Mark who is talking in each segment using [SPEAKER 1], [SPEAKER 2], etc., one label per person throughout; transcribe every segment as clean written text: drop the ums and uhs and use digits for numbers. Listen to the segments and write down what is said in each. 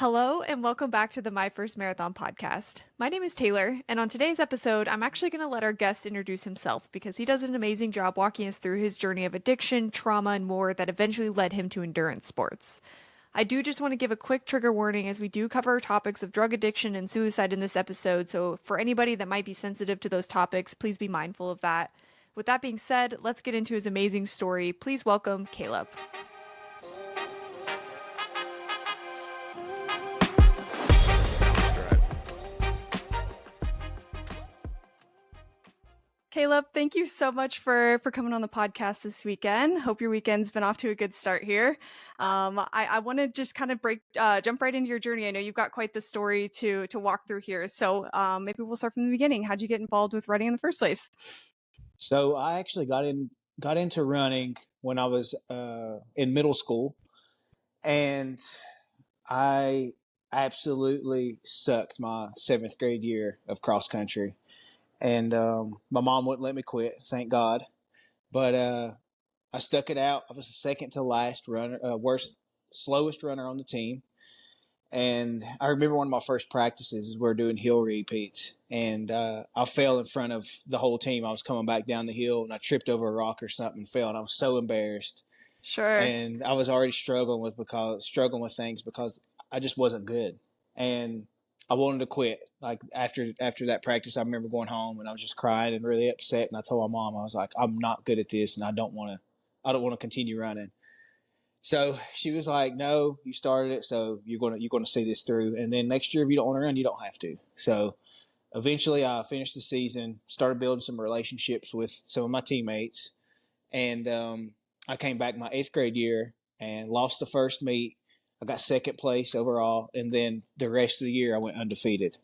[SPEAKER 1] Hello, and welcome back to the My First Marathon podcast. My name is Taylor, and on today's episode, I'm actually going to let our guest introduce himself because he does an amazing job walking us through his journey of addiction, trauma, and more that eventually led him to endurance sports. I do just want to give a quick trigger warning as we do cover topics of drug addiction and suicide in this episode, so for anybody that might be sensitive to those topics, please be mindful of that. With that being said, let's get into his amazing story. Please welcome Kallup. Kallup, thank you so much for coming on the podcast this weekend. Hope your weekend's been off to a good start here. I want to just kind of jump right into your journey. I know you've got quite the story to walk through here. So maybe we'll start from the beginning. How'd you get involved with running in the first place?
[SPEAKER 2] So I actually got into running when I was in middle school, and I absolutely sucked my 7th grade year of cross country. And my mom wouldn't let me quit, thank God. But I stuck it out. I was the second to last runner, slowest runner on the team. And I remember one of my first practices is we're doing hill repeats. And I fell in front of the whole team. I was coming back down the hill and I tripped over a rock or something and fell. And I was so embarrassed.
[SPEAKER 1] Sure.
[SPEAKER 2] And I was already struggling with things because I just wasn't good. And I wanted to quit. Like after that practice, I remember going home and I was just crying and really upset. And I told my mom, I was like, I'm not good at this and I don't want to continue running. So she was like, no, you started it, so you're going to see this through. And then next year, if you don't want to run, you don't have to. So eventually I finished the season, started building some relationships with some of my teammates. And I came back my 8th grade year and lost the first meet. I got 2nd place overall. And then the rest of the year I went undefeated.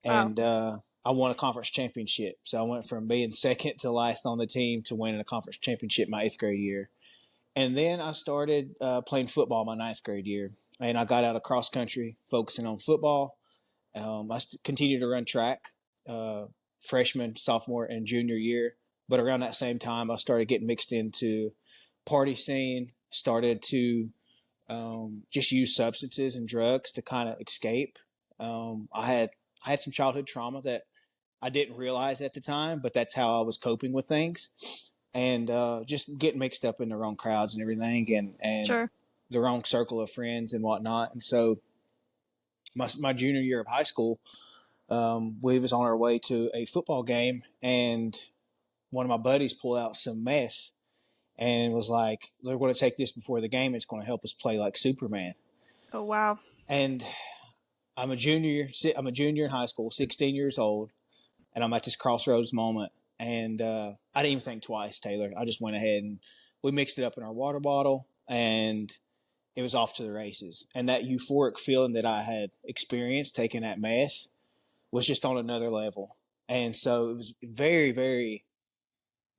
[SPEAKER 2] And I won a conference championship. So I went from being 2nd to last on the team to winning a conference championship my 8th grade year. And then I started playing football my 9th grade year. And I got out of cross country, focusing on football. I continued to run track freshman, sophomore, and junior year. But around that same time, I started getting mixed into party scene, started to just use substances and drugs to kind of escape. I had some childhood trauma that I didn't realize at the time, but that's how I was coping with things. And just getting mixed up in the wrong crowds and everything and
[SPEAKER 1] Sure.
[SPEAKER 2] the wrong circle of friends and whatnot. And so my junior year of high school, we was on our way to a football game and one of my buddies pulled out some meth and was like, they're going to take this before the game. It's going to help us play like Superman.
[SPEAKER 1] Oh, wow.
[SPEAKER 2] And I'm a junior in high school, 16 years old, and I'm at this crossroads moment. And I didn't even think twice, Taylor. I just went ahead and we mixed it up in our water bottle and it was off to the races. And that euphoric feeling that I had experienced taking that meth was just on another level. And so it was very, very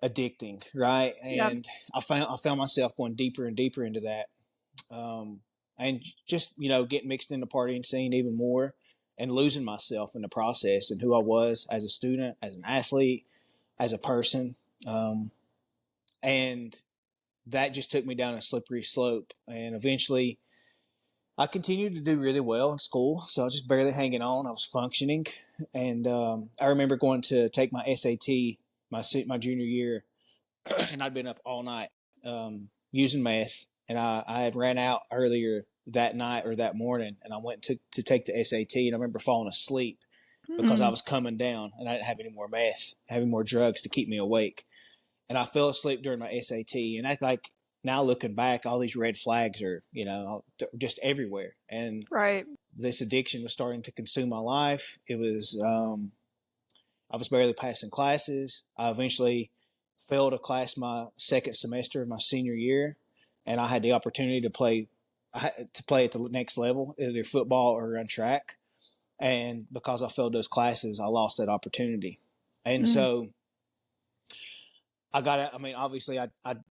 [SPEAKER 2] addicting, right? And yep. I found myself going deeper and deeper into that. And just, getting mixed in the partying scene even more and losing myself in the process and who I was as a student, as an athlete, as a person. And that just took me down a slippery slope. And eventually I continued to do really well in school. So I was just barely hanging on. I was functioning. And I remember going to take my SAT my junior year, and I'd been up all night using meth. And I had ran out earlier that night or that morning, and I went to take the SAT, and I remember falling asleep because I was coming down and I didn't have any more meth, having more drugs to keep me awake. And I fell asleep during my SAT. And I like now looking back, all these red flags are, just everywhere. And
[SPEAKER 1] right.
[SPEAKER 2] This addiction was starting to consume my life. It was, I was barely passing classes. I eventually failed a class my 2nd semester of my senior year. And I had the opportunity to play at the next level, either football or run track. And because I failed those classes, I lost that opportunity. And so I obviously I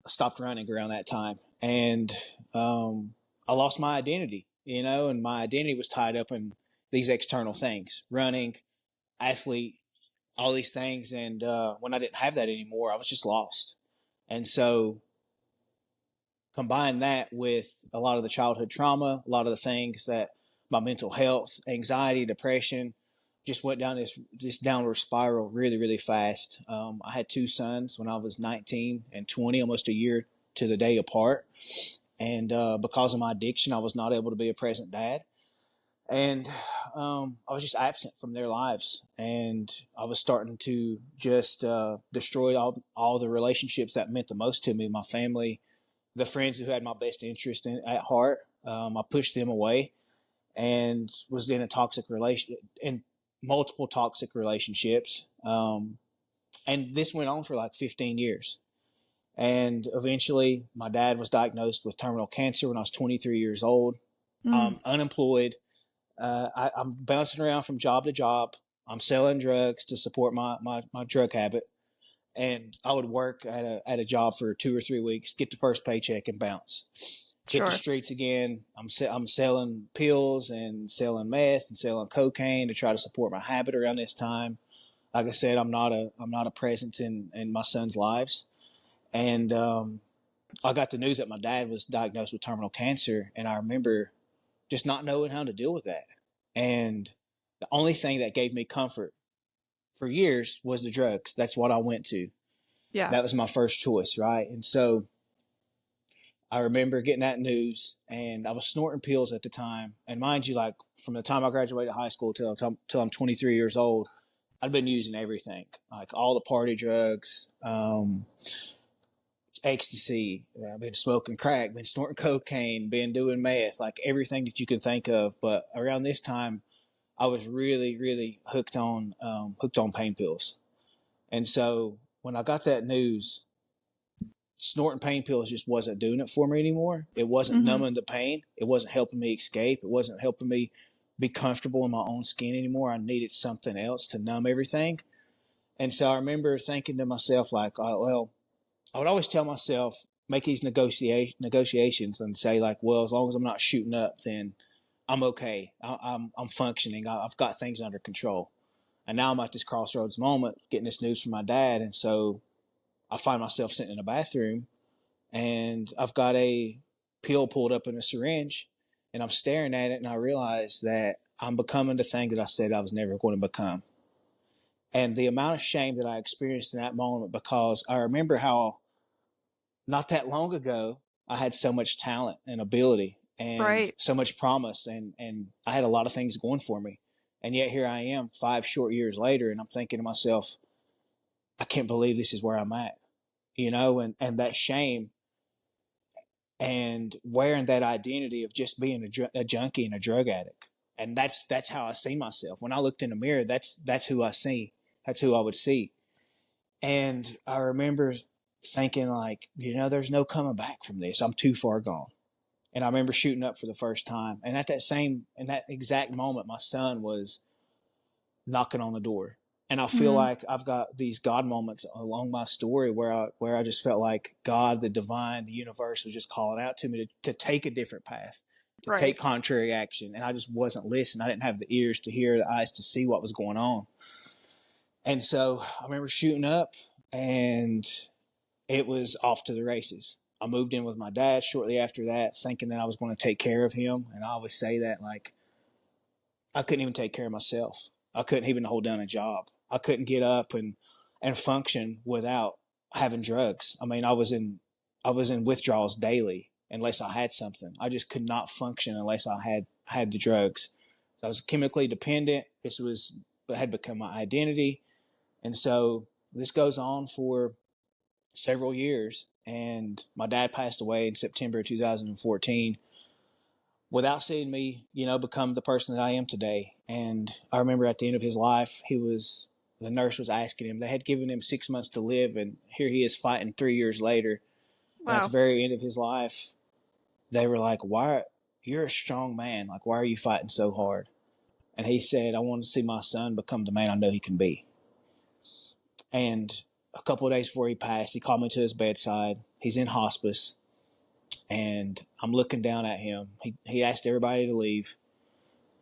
[SPEAKER 2] stopped running around that time. And I lost my identity, and my identity was tied up in these external things, running, athlete, all these things. And when I didn't have that anymore, I was just lost. And so combine that with a lot of the childhood trauma, a lot of the things that my mental health, anxiety, depression, just went down this downward spiral really, really fast. I had two sons when I was 19 and 20, almost a year to the day apart. And because of my addiction, I was not able to be a present dad. And I was just absent from their lives. And I was starting to just destroy all the relationships that meant the most to me, my family, the friends who had my best interest at heart. I pushed them away and was in a toxic relation, in multiple toxic relationships. And this went on for like 15 years. And eventually, my dad was diagnosed with terminal cancer when I was 23 years old.
[SPEAKER 1] Mm,
[SPEAKER 2] Unemployed. I'm bouncing around from job to job. I'm selling drugs to support my drug habit. And I would work at a job for 2 or 3 weeks, get the first paycheck, and bounce. Hit the
[SPEAKER 1] sure.
[SPEAKER 2] streets again. I'm selling pills and selling meth and selling cocaine to try to support my habit around this time. Like I said, I'm not a presence in my son's lives. And I got the news that my dad was diagnosed with terminal cancer, and I remember just not knowing how to deal with that. And the only thing that gave me comfort for years was the drugs. That's what I went to.
[SPEAKER 1] Yeah.
[SPEAKER 2] That was my first choice, right? And so I remember getting that news, and I was snorting pills at the time. And mind you, like from the time I graduated high school till I'm 23 years old, I'd been using everything, like all the party drugs, ecstasy. I've been smoking crack, been snorting cocaine, been doing meth, like everything that you can think of. But around this time, I was really, really hooked on pain pills. And so when I got that news, snorting pain pills just wasn't doing it for me anymore. It wasn't
[SPEAKER 1] Hmm.
[SPEAKER 2] numbing the pain. It wasn't helping me escape. It wasn't helping me be comfortable in my own skin anymore. I needed something else to numb everything. And so I remember thinking to myself, like, oh, well, I would always tell myself, make these negotiations and say, like, well, as long as I'm not shooting up, then I'm okay. I'm functioning. I've got things under control. And now I'm at this crossroads moment, getting this news from my dad. And so I find myself sitting in a bathroom, and I've got a pill pulled up in a syringe, and I'm staring at it, and I realize that I'm becoming the thing that I said I was never going to become. And the amount of shame that I experienced in that moment, because I remember how not that long ago I had so much talent and ability and
[SPEAKER 1] Right.
[SPEAKER 2] so much promise, and I had a lot of things going for me. And yet here I am 5 short years later, and I'm thinking to myself, I can't believe this is where I'm at, and that shame and wearing that identity of just being a junkie and a drug addict. And that's how I see myself. When I looked in the mirror, that's who I see. That's who I would see. And I remember thinking, like, there's no coming back from this. I'm too far gone. And I remember shooting up for the first time. And in that exact moment, my son was knocking on the door. And I feel
[SPEAKER 1] Hmm.
[SPEAKER 2] like I've got these God moments along my story where I just felt like God, the divine, the universe was just calling out to me to take a different path, to
[SPEAKER 1] Right.
[SPEAKER 2] take contrary action. And I just wasn't listening. I didn't have the ears to hear, the eyes to see what was going on. And so I remember shooting up, and it was off to the races. I moved in with my dad shortly after that, thinking that I was going to take care of him. And I always say that, like, I couldn't even take care of myself. I couldn't even hold down a job. I couldn't get up and function without having drugs. I mean, I was in withdrawals daily unless I had something. I just could not function unless I had the drugs. So I was chemically dependent. This had become my identity. And so this goes on for several years. And my dad passed away in September 2014 without seeing me, become the person that I am today. And I remember at the end of his life, the nurse was asking him, they had given him 6 months to live, and here he is fighting 3 years later. And at the
[SPEAKER 1] Wow.
[SPEAKER 2] very end of his life, they were like, you're a strong man. Like, why are you fighting so hard? And he said, I want to see my son become the man I know he can be. And a couple of days before he passed, he called me to his bedside. He's in hospice, and I'm looking down at him. He asked everybody to leave,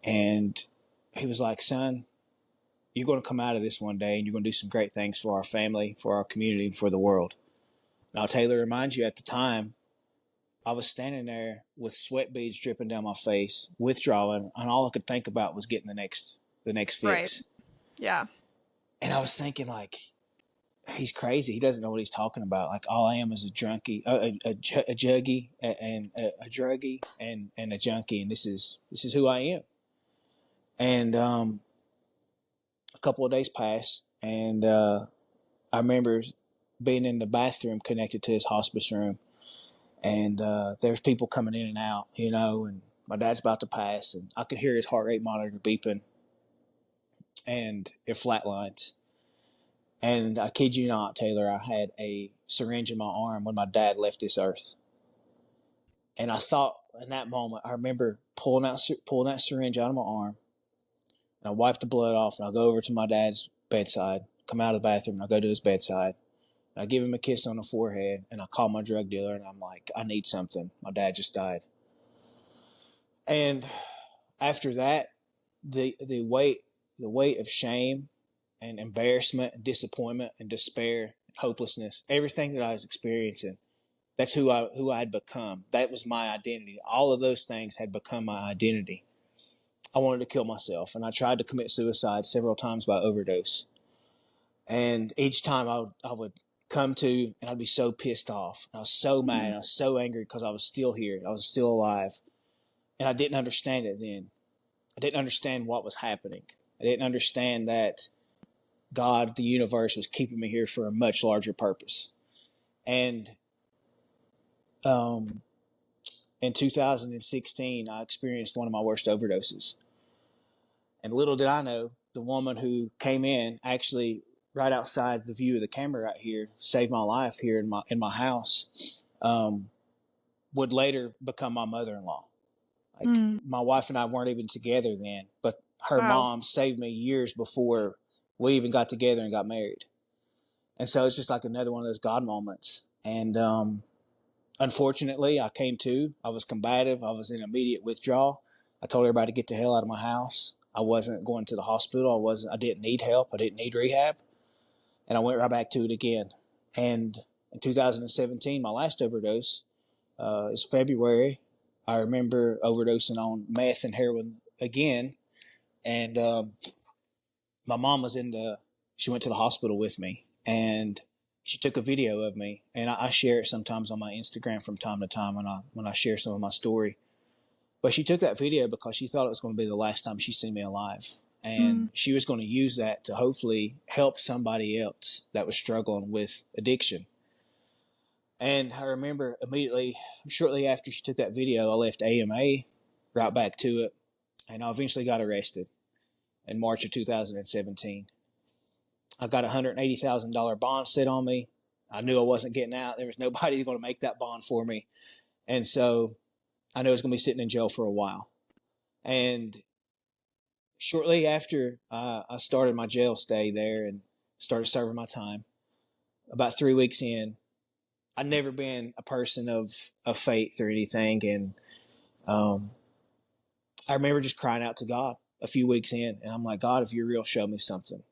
[SPEAKER 2] and he was like, son, you're going to come out of this one day, and you're going to do some great things for our family, for our community, and for the world. Now, Taylor, reminds you, at the time, I was standing there with sweat beads dripping down my face, withdrawing, and all I could think about was getting the next
[SPEAKER 1] Right.
[SPEAKER 2] fix.
[SPEAKER 1] Yeah.
[SPEAKER 2] And I was thinking, like, he's crazy. He doesn't know what he's talking about. Like, all I am is a drunkie, a juggie, and a druggie, and a junkie, and this is who I am. And a couple of days passed, and I remember being in the bathroom connected to his hospice room, and there's people coming in and out, you know, and my dad's about to pass, and I could hear his heart rate monitor beeping, and it flatlines. And I kid you not, Taylor, I had a syringe in my arm when my dad left this earth. And I thought in that moment, I remember pulling that syringe out of my arm, and I wiped the blood off, and I go over to my dad's bedside, come out of the bathroom, and I go to his bedside, and I give him a kiss on the forehead, and I call my drug dealer, and I'm like, I need something. My dad just died. And after that, the weight of shame and embarrassment and disappointment and despair and hopelessness, everything that I was experiencing, that's who I had become. That was my identity. All of those things had become my identity. I wanted to kill myself, and I tried to commit suicide several times by overdose. And each time I would come to, and I'd be so pissed off. I was so mad. I was so angry because I was still here. I was still alive. And I didn't understand it then. I didn't understand what was happening. I didn't understand that God, the universe, was keeping me here for a much larger purpose. And in 2016, I experienced one of my worst overdoses. And little did I know, the woman who came in actually right outside the view of the camera right here, saved my life here in my house, would later become my mother-in-law. Like, my wife and I weren't even together then, but her mom saved me years before we even got together and got married. And so it's just like another one of those God moments. And unfortunately, I came to. I was combative. I was in immediate withdrawal. I told everybody to get the hell out of my house. I wasn't going to the hospital. I didn't need help. I didn't need rehab. And I went right back to it again. And in 2017, my last overdose is February. I remember overdosing on meth and heroin again. And my mom she went to the hospital with me, and she took a video of me, and I share it sometimes on my Instagram from time to time when I share some of my story. But she took that video because she thought it was going to be the last time she seen me alive. And she was going to use that to hopefully help somebody else that was struggling with addiction. And I remember immediately, shortly after she took that video, I left AMA, right back to it, and I eventually got arrested in March of 2017. I got a $180,000 bond set on me. I knew I wasn't getting out. There was nobody going to make that bond for me. And so I knew I was going to be sitting in jail for a while. And shortly after I started my jail stay there and started serving my time, about 3 weeks in, I'd never been a person of faith or anything. And I remember just crying out to God a few weeks in. And I'm like, God, if you're real, show me something.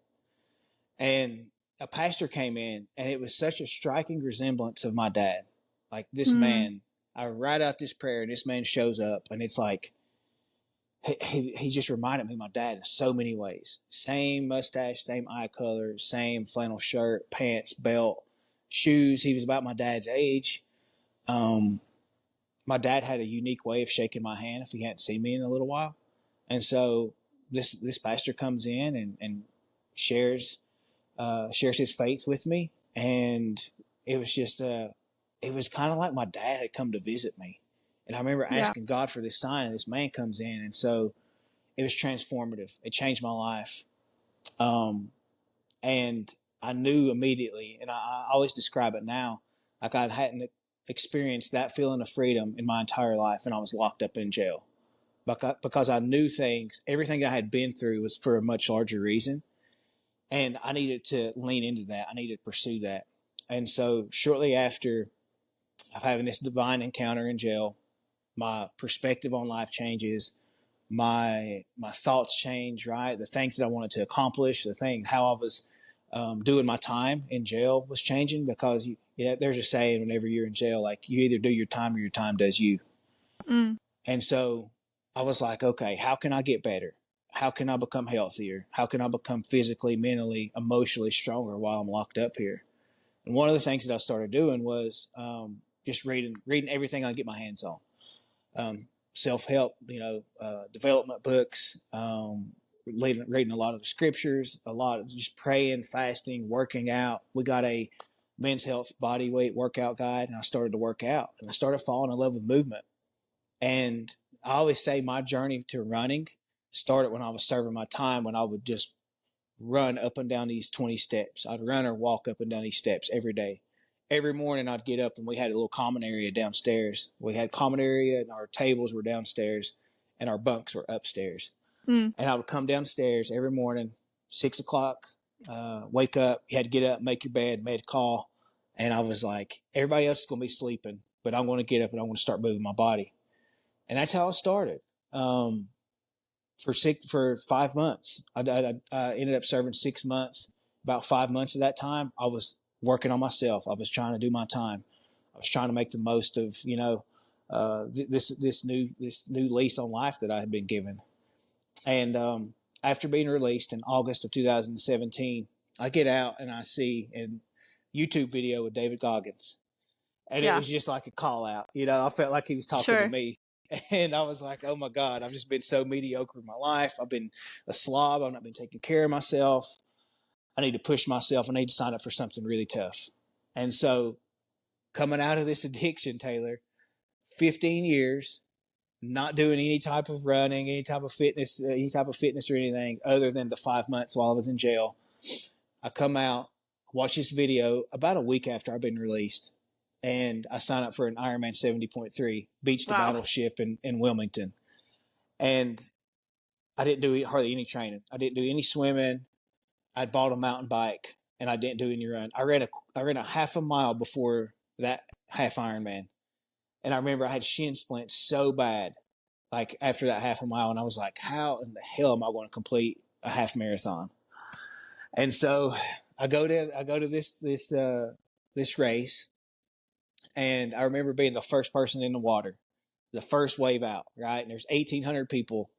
[SPEAKER 2] And a pastor came in, and it was such a striking resemblance of my dad. Like, this man, I write out this prayer, and this man shows up, and it's like, he just reminded me of my dad in so many ways. Same mustache, same eye color, same flannel shirt, pants, belt, shoes. He was about my dad's age. My dad had a unique way of shaking my hand if he hadn't seen me in a little while. And so this pastor comes in and shares his faith with me. And it was just, it was kind of like my dad had come to visit me. And I remember asking God for this sign, and this man comes in. And so it was transformative. It changed my life. And I knew immediately, and I always describe it now, like I hadn't experienced that feeling of freedom in my entire life, and I was locked up in jail. Because I knew everything I had been through was for a much larger reason. And I needed to lean into that. I needed to pursue that. And so shortly after having this divine encounter in jail, my perspective on life changes. My thoughts change, right? The things that I wanted to accomplish, how I was doing my time in jail was changing because there's a saying whenever you're in jail, like you either do your time or your time does you.
[SPEAKER 1] Mm.
[SPEAKER 2] And so I was like, okay, how can I get better? How can I become healthier? How can I become physically, mentally, emotionally stronger while I'm locked up here? And one of the things that I started doing was just reading everything I could get my hands on. Self-help, development books, reading a lot of the scriptures, a lot of just praying, fasting, working out. We got a men's health body weight workout guide, and I started to work out, and I started falling in love with movement. And I always say my journey to running started when I was serving my time, when I would just run up and down these 20 steps. I'd run or walk up and down these steps every day. Every morning I'd get up, and we had a little common area downstairs. We had common area, and our tables were downstairs and our bunks were upstairs.
[SPEAKER 1] Mm.
[SPEAKER 2] And I would come downstairs every morning, 6 o'clock, wake up. You had to get up, make your bed, made a call. And I was like, everybody else is going to be sleeping, but I'm going to get up and I'm going to start moving my body. And that's how I started. For 5 months, I ended up serving 6 months. About 5 months of that time, I was working on myself. I was trying to do my time. I was trying to make the most of this new lease on life that I had been given. And after being released in August of 2017, I get out and I see a YouTube video with David Goggins, and it
[SPEAKER 1] Yeah.
[SPEAKER 2] was just like a call out. I felt like he was talking to me. And I was like, oh my God, I've just been so mediocre in my life. I've been a slob. I've not been taking care of myself. I need to push myself. I need to sign up for something really tough. And so coming out of this addiction, Taylor, 15 years, not doing any type of running, any type of fitness or anything other than the 5 months while I was in jail. I come out, watch this video about a week after I've been released, and I sign up for an Ironman 70.3 beach to battleship in Wilmington. And I didn't do hardly any training. I didn't do any swimming. I'd bought a mountain bike, and I didn't do any run. I ran a half a mile before that half Ironman. And I remember I had shin splints so bad, like after that half a mile, and I was like, how in the hell am I going to complete a half marathon? And so I go to this race, and I remember being the first person in the water, the first wave out, right? And there's 1,800 people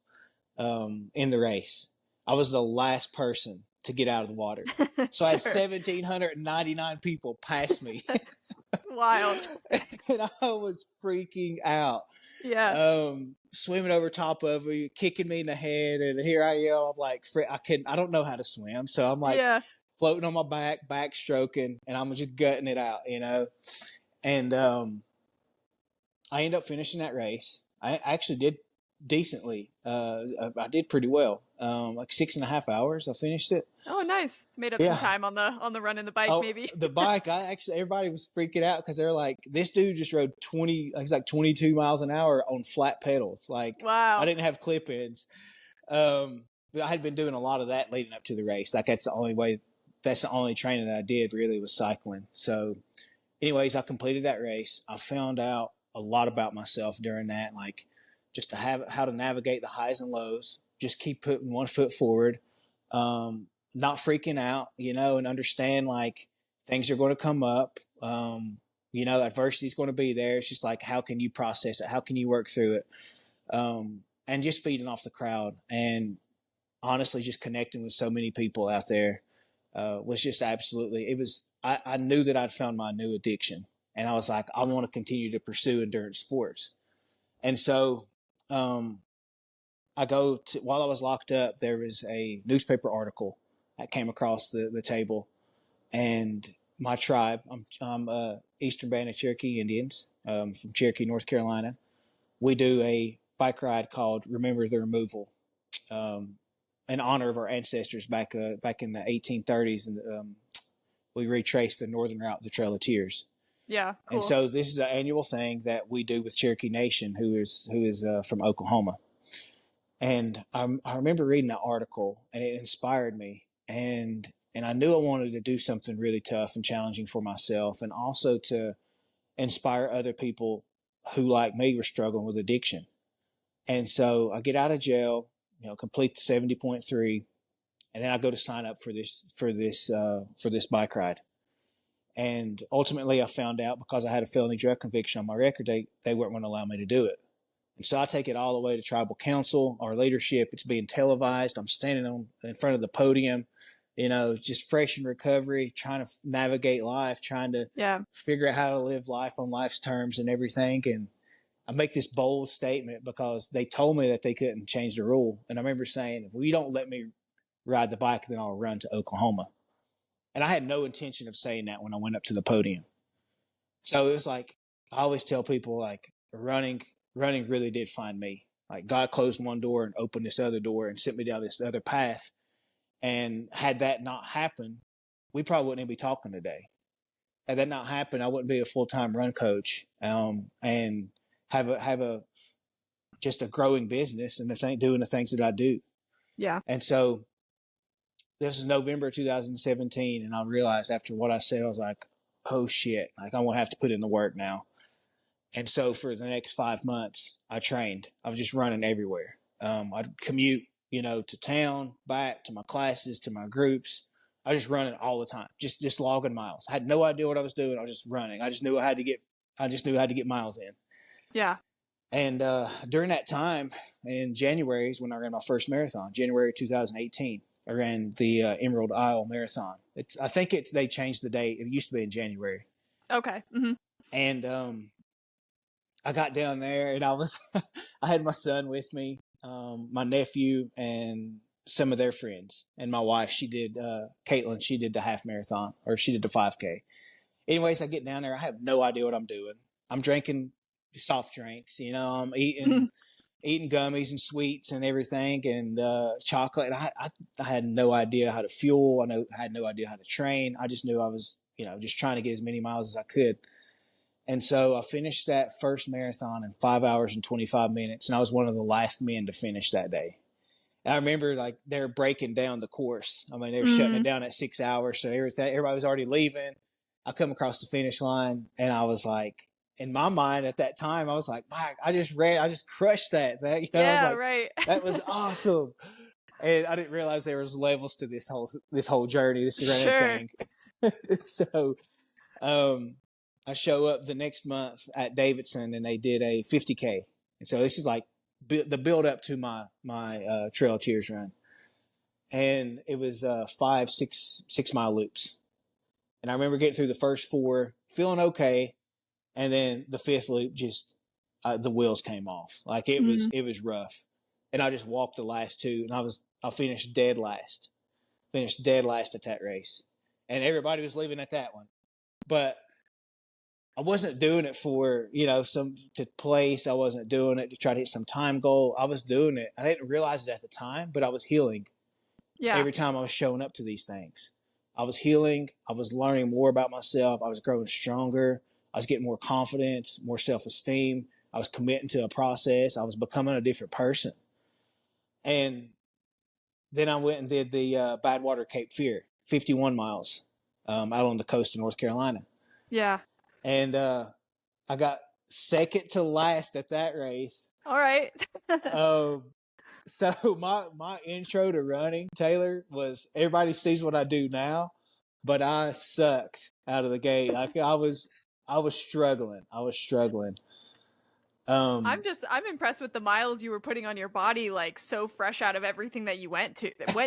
[SPEAKER 2] in the race. I was the last person to get out of the water. So I had 1,799 people pass me.
[SPEAKER 1] Wild.
[SPEAKER 2] And I was freaking out.
[SPEAKER 1] Yeah.
[SPEAKER 2] Swimming over top of me, kicking me in the head, and here I am. I'm like, I don't know how to swim, so I'm like floating on my back, backstroking, and I'm just gutting it out, And I ended up finishing that race. I actually did decently. I did pretty well. Like 6.5 hours, I finished it.
[SPEAKER 1] Oh, nice. Made up some time on the run and the bike, maybe.
[SPEAKER 2] The bike, everybody was freaking out because they're like, this dude just rode 22 miles an hour on flat pedals. Like,
[SPEAKER 1] wow.
[SPEAKER 2] I didn't have clip ins. But I had been doing a lot of that leading up to the race. Like, that's the only training that I did really was cycling. So anyways, I completed that race. I found out a lot about myself during that, like just how to navigate the highs and lows, just keep putting one foot forward, not freaking out, and understand like things are going to come up. Adversity is going to be there. It's just like, how can you process it? How can you work through it? And just feeding off the crowd, and honestly, just connecting with so many people out there was just absolutely, I knew that I'd found my new addiction, and I was like, I want to continue to pursue endurance sports. And so, while I was locked up, there was a newspaper article that came across the table, and my tribe, I'm Eastern Band of Cherokee Indians, from Cherokee, North Carolina. We do a bike ride called Remember the Removal, in honor of our ancestors back in the 1830s, and we retraced the northern route, the Trail of Tears.
[SPEAKER 1] Yeah, cool.
[SPEAKER 2] And so this is an annual thing that we do with Cherokee Nation, who is from Oklahoma. And I remember reading that article, and it inspired me, and I knew I wanted to do something really tough and challenging for myself, and also to inspire other people who, like me, were struggling with addiction. And so I get out of jail, complete the 70.3, And then I go to sign up for this bike ride. And ultimately, I found out because I had a felony drug conviction on my record, they weren't going to allow me to do it. And so I take it all the way to tribal council, our leadership. It's being televised. I'm standing in front of the podium, just fresh in recovery, trying to navigate life, trying to figure out how to live life on life's terms and everything. And I make this bold statement because they told me that they couldn't change the rule. And I remember saying, if you don't let me ride the bike, then I'll run to Oklahoma. And I had no intention of saying that when I went up to the podium. So it was like, I always tell people, like, running really did find me. Like, God closed one door and opened this other door and sent me down this other path. And had that not happened, we probably wouldn't even be talking today. Had that not happened, I wouldn't be a full-time run coach, and have just a growing business and doing the things that I do.
[SPEAKER 1] Yeah.
[SPEAKER 2] And so this is November 2017, and I realized after what I said, I was like, oh shit, like I'm gonna have to put in the work now. And so for the next 5 months, I trained. I was just running everywhere. I'd commute, to town, back to my classes, to my groups. I was just running all the time, just logging miles. I had no idea what I was doing. I was just running. I just knew I had to get miles in.
[SPEAKER 1] Yeah.
[SPEAKER 2] And during that time in January is when I ran my first marathon, January 2018. I ran the Emerald Isle Marathon. I think they changed the date. It used to be in January.
[SPEAKER 1] Okay. Mm-hmm.
[SPEAKER 2] And I got down there and I had my son with me, my nephew and some of their friends, and my wife. She did, Caitlin, she did the half marathon, or she did the 5K. Anyways, I get down there. I have no idea what I'm doing. I'm drinking soft drinks, I'm eating gummies and sweets and everything, and chocolate. I had no idea how to fuel. I had no idea how to train. I just knew I was, just trying to get as many miles as I could. And so I finished that first marathon in 5 hours and 25 minutes, and I was one of the last men to finish that day. And I remember, like, they're breaking down the course. I mean, they were shutting it down at 6 hours, so everybody was already leaving. I come across the finish line, and I was like, in my mind at that time, I was like, Mike, I just crushed that. I was like,
[SPEAKER 1] right.
[SPEAKER 2] That was awesome. And I didn't realize there was levels to this whole journey, this running thing. So, I show up the next month at Davidson, and they did a 50K. And so this is like the build up to my Trail Cheers run. And it was 6 mile loops. And I remember getting through the first 4, feeling okay. And then the 5th loop, just the wheels came off. Like it was rough. And I just walked the last 2, and I finished dead last. Finished dead last at that race. And everybody was leaving at that one. But I wasn't doing it for, to place. I wasn't doing it to try to hit some time goal. I was doing it. I didn't realize it at the time, but I was healing.
[SPEAKER 1] Yeah.
[SPEAKER 2] Every time I was showing up to these things, I was healing. I was learning more about myself. I was growing stronger. I was getting more confidence, more self-esteem. I was committing to a process. I was becoming a different person. And then I went and did the Badwater Cape Fear, 51 miles out on the coast of North Carolina.
[SPEAKER 1] Yeah.
[SPEAKER 2] And I got second to last at that race.
[SPEAKER 1] All right.
[SPEAKER 2] So my intro to running, Taylor, was everybody sees what I do now, but I sucked out of the gate. Like I was struggling.
[SPEAKER 1] I'm impressed with the miles you were putting on your body, like so fresh out of everything that you went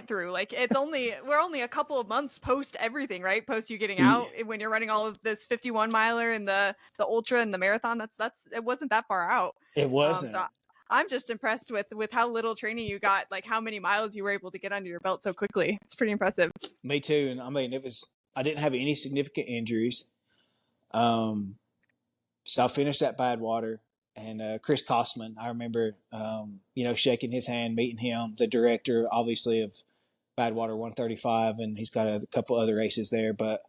[SPEAKER 1] through. Like we're only a couple of months post everything, right? Post you getting out, when you're running all of this 51 miler and the ultra and the marathon. It wasn't that far out.
[SPEAKER 2] It wasn't.
[SPEAKER 1] So I'm just impressed with how little training you got, like how many miles you were able to get under your belt so quickly. It's pretty impressive.
[SPEAKER 2] Me too. And I mean, I didn't have any significant injuries. So I finished that Badwater. And Chris Kosman, I remember, shaking his hand, meeting him, the director, obviously, of Badwater 135, and he's got a couple other races there. But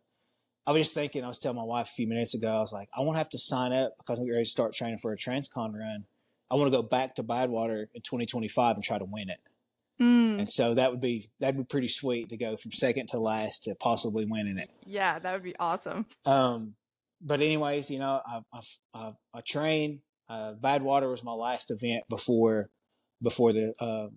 [SPEAKER 2] I was just thinking, I was telling my wife a few minutes ago, I was like, I want to have to sign up because we're ready to start training for a transcon run. I want to go back to Badwater in 2025 and try to win it. And so that'd be pretty sweet to go from second to last to possibly winning it.
[SPEAKER 1] Yeah, that would be awesome.
[SPEAKER 2] But anyways, I train. Badwater was my last event before the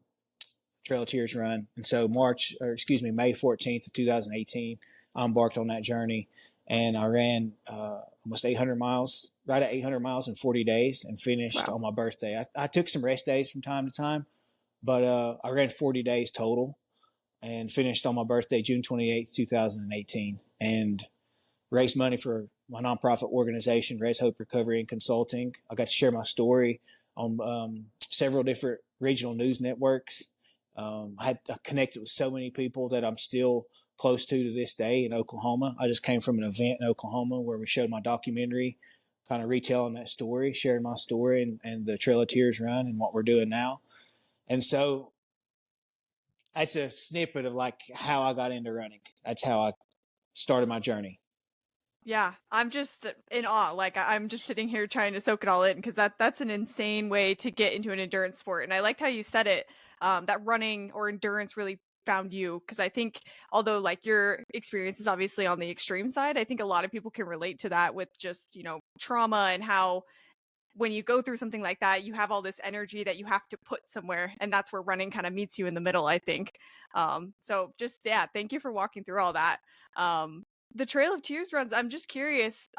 [SPEAKER 2] Trail of Tears run. And so May 14th of 2018, I embarked on that journey, and I ran almost 800 miles, right at 800 miles in 40 days, and finished
[SPEAKER 1] Wow.
[SPEAKER 2] on my birthday. I took some rest days from time to time, but I ran 40 days total and finished on my birthday, June 28th, 2018, and raised money for my nonprofit organization, Res Hope Recovery and Consulting. I got to share my story on several different regional news networks. I connected with so many people that I'm still close to this day in Oklahoma. I just came from an event in Oklahoma where we showed my documentary, kind of retelling that story, sharing my story and the Trail of Tears run and what we're doing now. And so that's a snippet of like how I got into running. That's how I started my journey.
[SPEAKER 1] Yeah, I'm just in awe. Like I'm just sitting here trying to soak it all in because that's an insane way to get into an endurance sport. And I liked how you said it, that running or endurance really found you. Because I think although like your experience is obviously on the extreme side, I think a lot of people can relate to that with just trauma and how when you go through something like that, you have all this energy that you have to put somewhere, and that's where running kind of meets you in the middle, I think. So just yeah, thank you for walking through all that. The Trail of Tears runs, I'm just curious,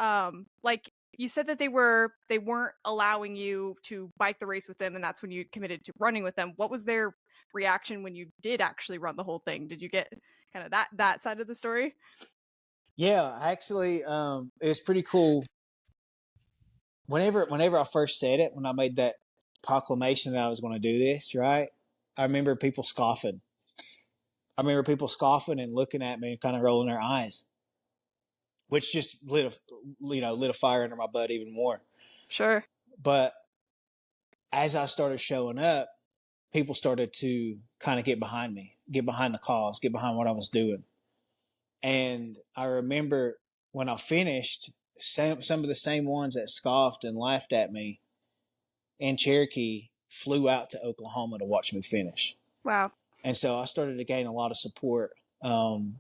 [SPEAKER 1] like you said that they weren't allowing you to bike the race with them, and that's when you committed to running with them. What was their reaction when you did actually run the whole thing? Did you get kind of that side of the story?
[SPEAKER 2] Yeah, actually, it was pretty cool. Whenever I first said it, when I made that proclamation that I was going to do this, right? I remember people scoffing. I remember people scoffing and looking at me and kind of rolling their eyes, which just lit a fire under my butt even more.
[SPEAKER 1] Sure.
[SPEAKER 2] But as I started showing up, people started to kind of get behind me, get behind the cause, get behind what I was doing. And I remember when I finished, some of the same ones that scoffed and laughed at me in Cherokee flew out to Oklahoma to watch me finish.
[SPEAKER 1] Wow.
[SPEAKER 2] And so I started to gain a lot of support, through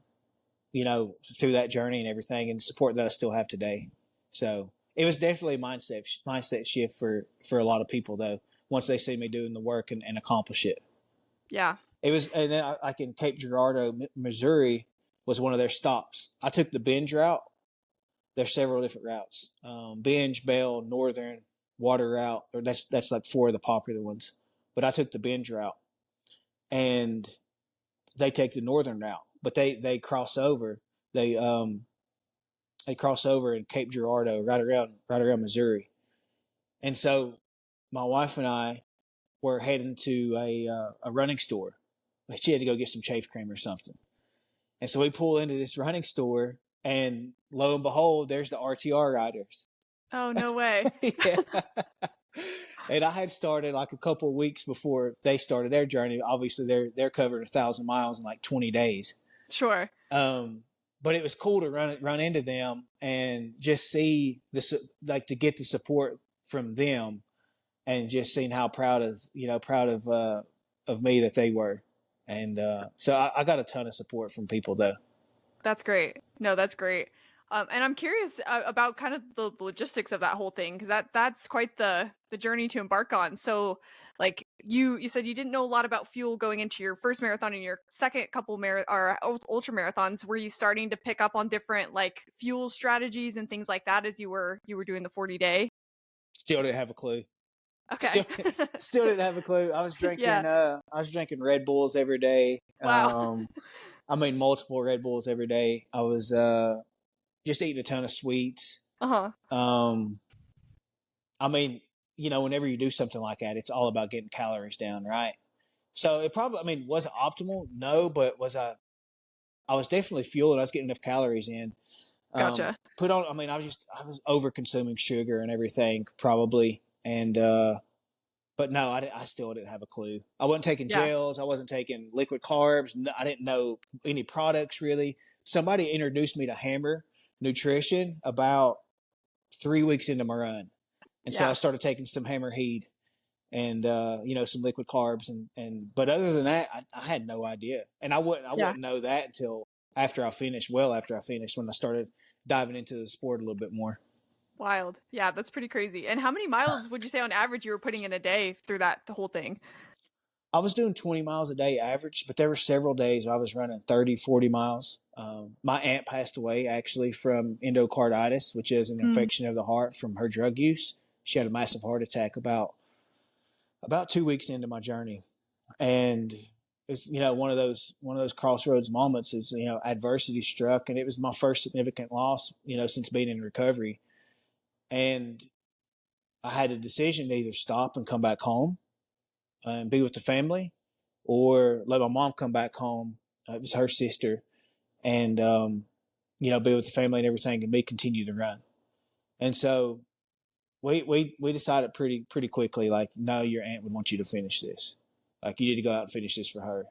[SPEAKER 2] that journey and everything, and support that I still have today. So it was definitely a mindset shift for a lot of people, though, once they see me doing the work and accomplish it.
[SPEAKER 1] Yeah.
[SPEAKER 2] It was, and then like in Cape Girardeau, Missouri, was one of their stops. I took the binge route. There's several different routes: binge, Bell, Northern, Water route. Or that's like four of the popular ones. But I took the binge route, and they take the Northern route. But they cross over. They cross over in Cape Girardeau, right around Missouri. And so my wife and I were heading to a running store. She had to go get some chafe cream or something. And so we pull into this running store, and lo and behold, there's the RTR riders.
[SPEAKER 1] Oh, no way.
[SPEAKER 2] Yeah. And I had started like a couple of weeks before they started their journey. Obviously, they're covering 1,000 miles in like 20 days.
[SPEAKER 1] Sure.
[SPEAKER 2] But it was cool to run into them and just see this, like to get the support from them, and just seeing how proud of me that they were. And so I got a ton of support from people though.
[SPEAKER 1] That's great. No, that's great. And I'm curious about kind of the logistics of that whole thing because that's quite the journey to embark on. So, like you said, you didn't know a lot about fuel going into your first marathon and your second couple ultra marathons. Were you starting to pick up on different like fuel strategies and things like that as you were doing the 40-day?
[SPEAKER 2] Still didn't have a clue.
[SPEAKER 1] Okay.
[SPEAKER 2] Still still didn't have a clue.
[SPEAKER 1] Yeah.
[SPEAKER 2] I was drinking Red Bulls every day.
[SPEAKER 1] Wow.
[SPEAKER 2] I mean multiple Red Bulls every day. I was just eating a ton of sweets.
[SPEAKER 1] Uh-huh.
[SPEAKER 2] Um, I mean, whenever you do something like that, it's all about getting calories down, right? So it probably, I mean, was it optimal? No, but I was definitely fueled. I was getting enough calories in.
[SPEAKER 1] Gotcha.
[SPEAKER 2] I was over consuming sugar and everything probably. And, but no, I still didn't have a clue. I wasn't taking
[SPEAKER 1] Yeah.
[SPEAKER 2] gels. I wasn't taking liquid carbs. I didn't know any products really. Somebody introduced me to Hammer Nutrition about 3 weeks into my run. And so I
[SPEAKER 1] Yeah.
[SPEAKER 2] started taking some Hammer Heat and some liquid carbs but other than that, I had no idea. And I
[SPEAKER 1] Yeah.
[SPEAKER 2] wouldn't know that until after I finished, well after I finished, when I started diving into the sport a little bit more.
[SPEAKER 1] Wild. Yeah, that's pretty crazy. And how many miles would you say on average you were putting in a day through the whole thing?
[SPEAKER 2] I was doing 20 miles a day average, but there were several days where I was running 30, 40 miles. My aunt passed away actually from endocarditis, which is an
[SPEAKER 1] Mm.
[SPEAKER 2] infection of the heart from her drug use. She had a massive heart attack about 2 weeks into my journey. And it's, one of those crossroads moments is, adversity struck, and it was my first significant loss, since being in recovery. And I had a decision to either stop and come back home and be with the family, or let my mom come back home. It was her sister, and be with the family and everything, and me continue the run. And so we decided pretty quickly, like, no, your aunt would want you to finish this. Like, you need to go out and finish this for her.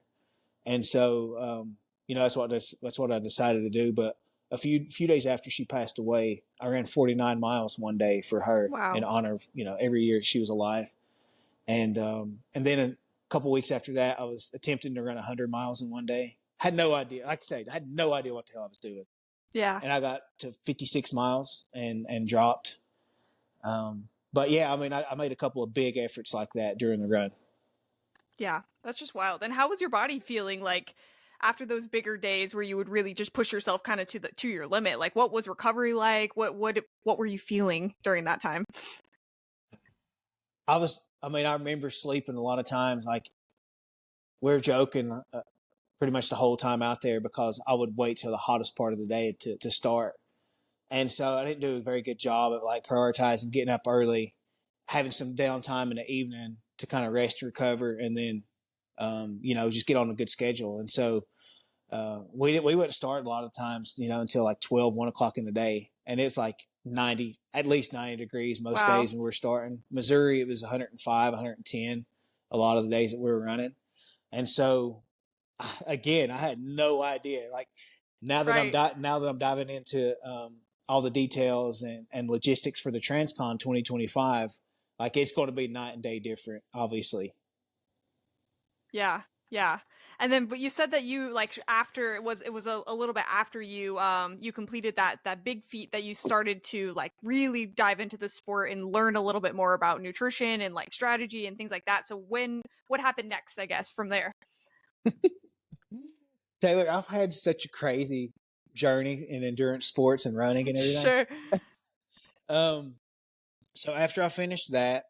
[SPEAKER 2] And so that's what I decided to do. But a few days after she passed away, I ran 49 miles one day for her in
[SPEAKER 1] Wow.
[SPEAKER 2] honor of every year she was alive. And then a couple weeks after that, I was attempting to run 100 miles in one day. Had no idea. Like I say, I had no idea what the hell I was doing.
[SPEAKER 1] Yeah.
[SPEAKER 2] And I got to 56 miles and dropped. But yeah, I mean, I made a couple of big efforts like that during the run.
[SPEAKER 1] Yeah. That's just wild. And how was your body feeling like after those bigger days where you would really just push yourself kind of to your limit? Like what was recovery like? What were you feeling during that time?
[SPEAKER 2] I remember sleeping a lot of times. Like, we were joking pretty much the whole time out there, because I would wait till the hottest part of the day to start. And so I didn't do a very good job at like prioritizing getting up early, having some downtime in the evening to kind of rest and recover, and then, just get on a good schedule. And so we wouldn't start a lot of times, until like 12, 1 o'clock in the day. And it's like at least 90 degrees most
[SPEAKER 1] Wow.
[SPEAKER 2] days when we were starting. Missouri, it was 105, 110 a lot of the days that we were running. And so, again, I had no idea. Like,
[SPEAKER 1] Right.
[SPEAKER 2] now that I'm diving into all the details and logistics for the Transcon 2025, like, it's going to be night and day different, obviously.
[SPEAKER 1] Yeah. Yeah. And then but you said that you like after it was a little bit after you completed that big feat that you started to like really dive into the sport and learn a little bit more about nutrition and like strategy and things like that. So what happened next, I guess, from there?
[SPEAKER 2] Taylor, I've had such a crazy journey in endurance sports and running and everything.
[SPEAKER 1] Sure.
[SPEAKER 2] Um, so after I finished that,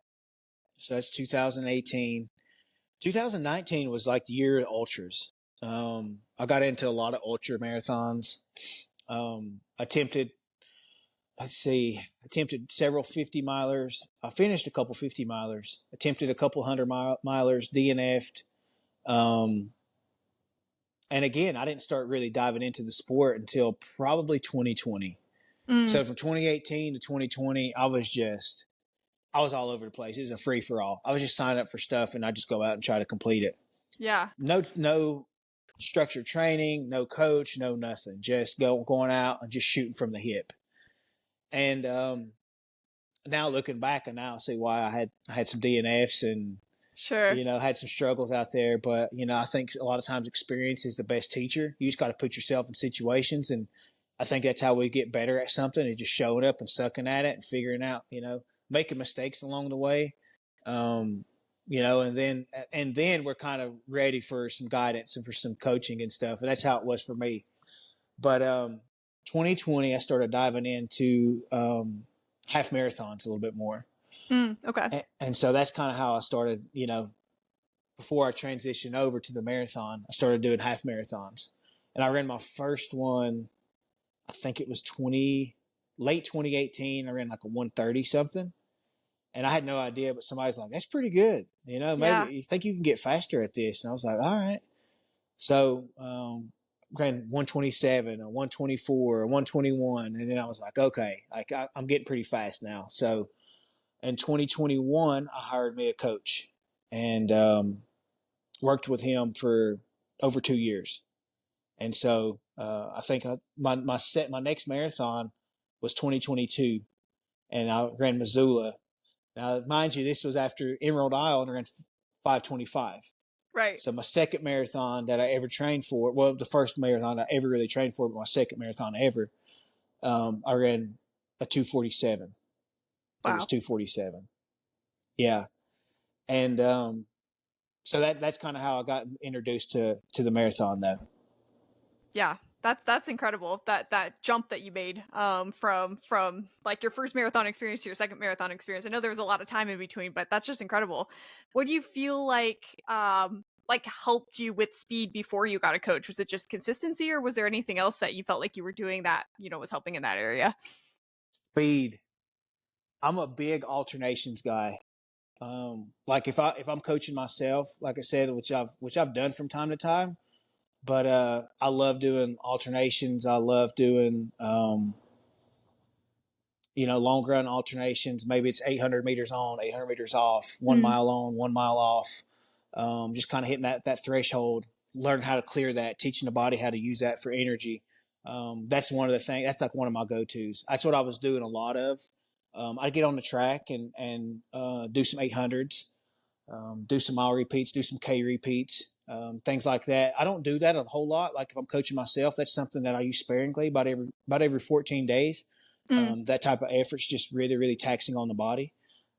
[SPEAKER 2] so that's 2018. 2019 was like the year of ultras. I got into a lot of ultra marathons. Attempted, let's see, attempted several 50 milers. I finished a couple 50 milers. Attempted a couple 100 milers. DNF'd. Um, and again, I didn't start really diving into the sport until probably 2020.
[SPEAKER 1] Mm,
[SPEAKER 2] So from 2018 to 2020, I was all over the place. It was a free for all. I was just signing up for stuff, and I just go out and try to complete it.
[SPEAKER 1] yeah.
[SPEAKER 2] No structured training, no coach, no nothing. Just going out and just shooting from the hip. And now looking back, and now I see why I had some DNFs and
[SPEAKER 1] Sure.
[SPEAKER 2] had some struggles out there. But I think a lot of times experience is the best teacher. You just got to put yourself in situations, and I think that's how we get better at something, is just showing up and sucking at it and figuring out, making mistakes along the way. And then we're kind of ready for some guidance and for some coaching and stuff. And that's how it was for me. But 2020, I started diving into half marathons a little bit more.
[SPEAKER 1] Okay.
[SPEAKER 2] And so that's kind of how I started, before I transitioned over to the marathon, I started doing half marathons. And I ran my first one, I think it was late 2018. I ran like a 130 something. And I had no idea, but somebody's like, that's pretty good.
[SPEAKER 1] Yeah.
[SPEAKER 2] Maybe you think you can get faster at this. And I was like, all right. So, ran 127, a 124, a 121. And then I was like, okay, I'm getting pretty fast now. So in 2021, I hired me a coach and worked with him for over 2 years. And so I think my next marathon was 2022, and I ran Missoula. Now, mind you, this was after Emerald Isle, and I ran 525.
[SPEAKER 1] Right.
[SPEAKER 2] So my second marathon that I ever trained for, well, the first marathon I ever really trained for, but my second marathon ever, I ran a 247. It was
[SPEAKER 1] Wow.
[SPEAKER 2] 247. Yeah. And So that's kind of how I got introduced to the marathon, though.
[SPEAKER 1] Yeah, that's incredible. That jump that you made from like your first marathon experience to your second marathon experience. I know there was a lot of time in between, but that's just incredible. What do you feel like helped you with speed before you got a coach? Was it just consistency, or was there anything else that you felt like you were doing that, was helping in that area?
[SPEAKER 2] Speed. I'm a big alternations guy. Like if I'm coaching myself, like I said, which I've done from time to time, but I love doing alternations. I love doing long run alternations. Maybe it's 800 meters on, 800 meters off, 1 mile on, 1 mile off. Just kind of hitting that threshold, learning how to clear that, teaching the body how to use that for energy. That's one of the things. That's like one of my go tos. That's what I was doing a lot of. I get on the track and do some 800s, do some mile repeats, do some K repeats, things like that. I don't do that a whole lot. Like if I'm coaching myself, that's something that I use sparingly, about every 14 days.
[SPEAKER 1] Mm.
[SPEAKER 2] That type of effort's just really, really taxing on the body.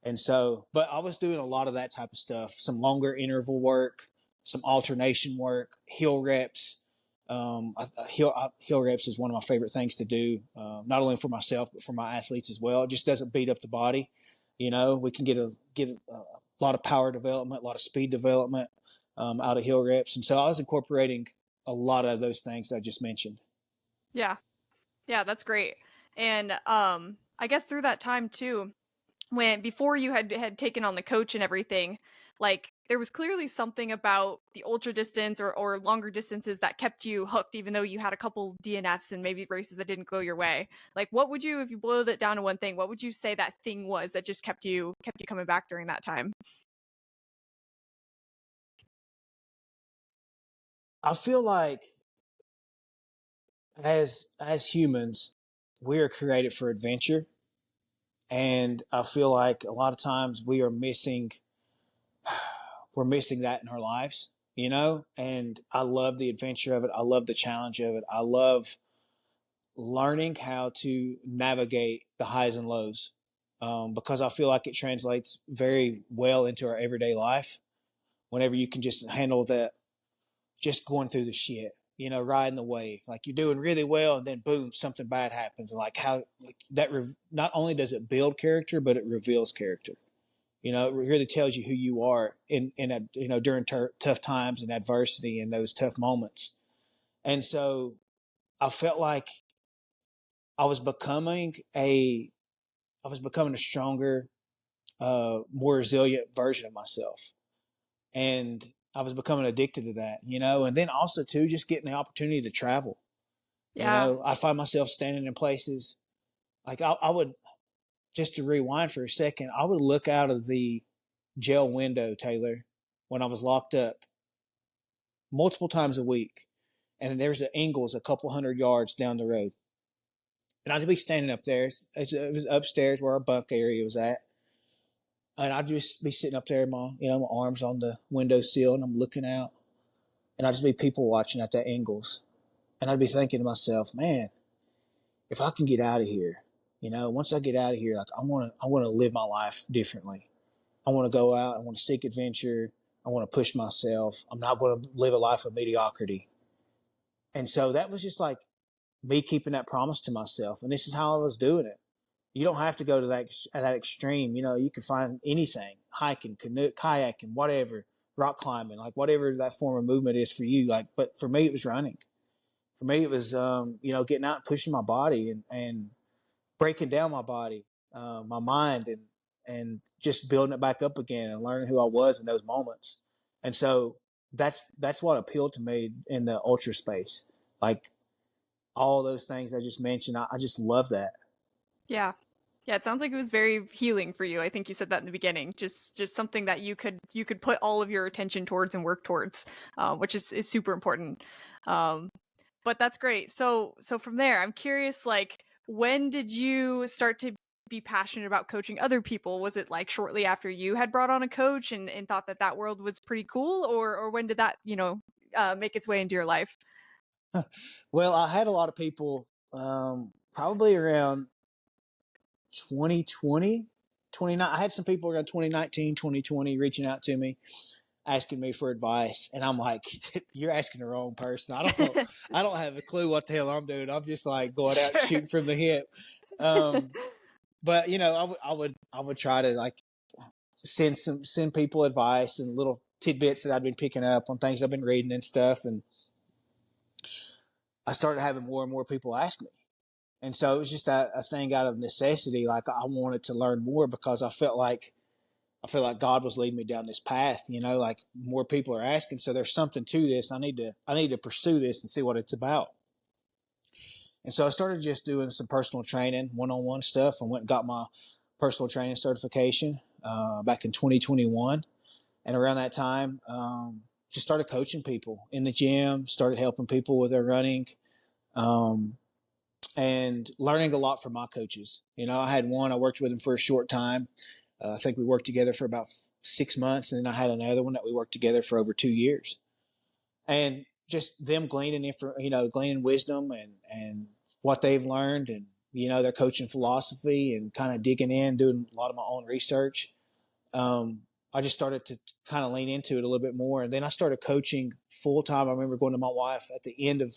[SPEAKER 2] And so, but I was doing a lot of that type of stuff, some longer interval work, some alternation work, hill reps. Hill reps is one of my favorite things to do, not only for myself, but for my athletes as well. It just doesn't beat up the body. We can get a lot of power development, a lot of speed development out of hill reps. And so I was incorporating a lot of those things that I just mentioned.
[SPEAKER 1] Yeah. Yeah, that's great. And I guess through that time too, when before you had taken on the coach and everything, like there was clearly something about the ultra distance or longer distances that kept you hooked, even though you had a couple DNFs and maybe races that didn't go your way. Like, what would you, if you boiled it down to one thing, what would you say that thing was that just kept you coming back during that time?
[SPEAKER 2] I feel like as humans, we are created for adventure, and I feel like a lot of times we're missing that in our lives, And I love the adventure of it. I love the challenge of it. I love learning how to navigate the highs and lows, because I feel like it translates very well into our everyday life. Whenever you can just handle that, just going through the shit, riding the wave, like you're doing really well, and then boom, something bad happens, and like how like that. Not only does it build character, but it reveals character. It really tells you who you are during tough times and adversity and those tough moments. And so I felt like I was becoming a I was becoming a stronger, more resilient version of myself, and I was becoming addicted to that. And then also too, just getting the opportunity to travel.
[SPEAKER 1] Yeah.
[SPEAKER 2] I find myself standing in places like I would, just to rewind for a second, I would look out of the jail window, Taylor, when I was locked up multiple times a week. And there's an Ingles a couple hundred yards down the road. And I'd be standing up there. It was upstairs where our bunk area was at. And I'd just be sitting up there, my arms on the windowsill, and I'm looking out. And I'd just be people watching at that Ingles. And I'd be thinking to myself, man, if I can get out of here, once I get out of here, like I want to live my life differently. I want to go out. I want to seek adventure. I want to push myself. I'm not going to live a life of mediocrity. And so that was just like me keeping that promise to myself. And this is how I was doing it. You don't have to go to that extreme. You can find anything, hiking, canoe, kayaking, whatever, rock climbing, like whatever that form of movement is for you. Like, but for me, it was running. For me, it was, getting out and pushing my body and breaking down my body, my mind, and just building it back up again and learning who I was in those moments. And so that's what appealed to me in the ultra space. Like all those things I just mentioned, I just love that.
[SPEAKER 1] Yeah. Yeah, it sounds like it was very healing for you. I think you said that in the beginning. Just something that you could put all of your attention towards and work towards, which is super important. Um, but that's great. So from there, I'm curious, like, when did you start to be passionate about coaching other people? Was it like shortly after you had brought on a coach and thought that world was pretty cool, or when did that make its way into your life?
[SPEAKER 2] Well, I had a lot of people, probably around 2020, 29. I had some people around 2019, 2020 reaching out to me. asking me for advice, and I'm like, you're asking the wrong person. I don't have a clue what the hell I'm doing. I'm just like going out and
[SPEAKER 1] Sure.
[SPEAKER 2] shooting from the hip. But you know, I would try to like send people advice and little tidbits that I've been picking up on things I've been reading and stuff, and I started having more and more people ask me. And so it was just a thing out of necessity. Like I wanted to learn more because I felt like God was leading me down this path, you know, like more people are asking. So there's something to this. I need to pursue this and see what it's about. And so I started just doing some personal training, one-on-one stuff, and went and got my personal training certification back in 2021. And around that time, just started coaching people in the gym, started helping people with their running, and learning a lot from my coaches. You know, I had one, I worked with him for a short time. I think we worked together for about 6 months, and then I had another one that we worked together for over 2 years. And just them gleaning, gleaning wisdom and what they've learned, and you know their coaching philosophy, and kind of digging in, doing a lot of my own research. I just started to kind of lean into it a little bit more, and then I started coaching full time. I remember going to my wife at the end of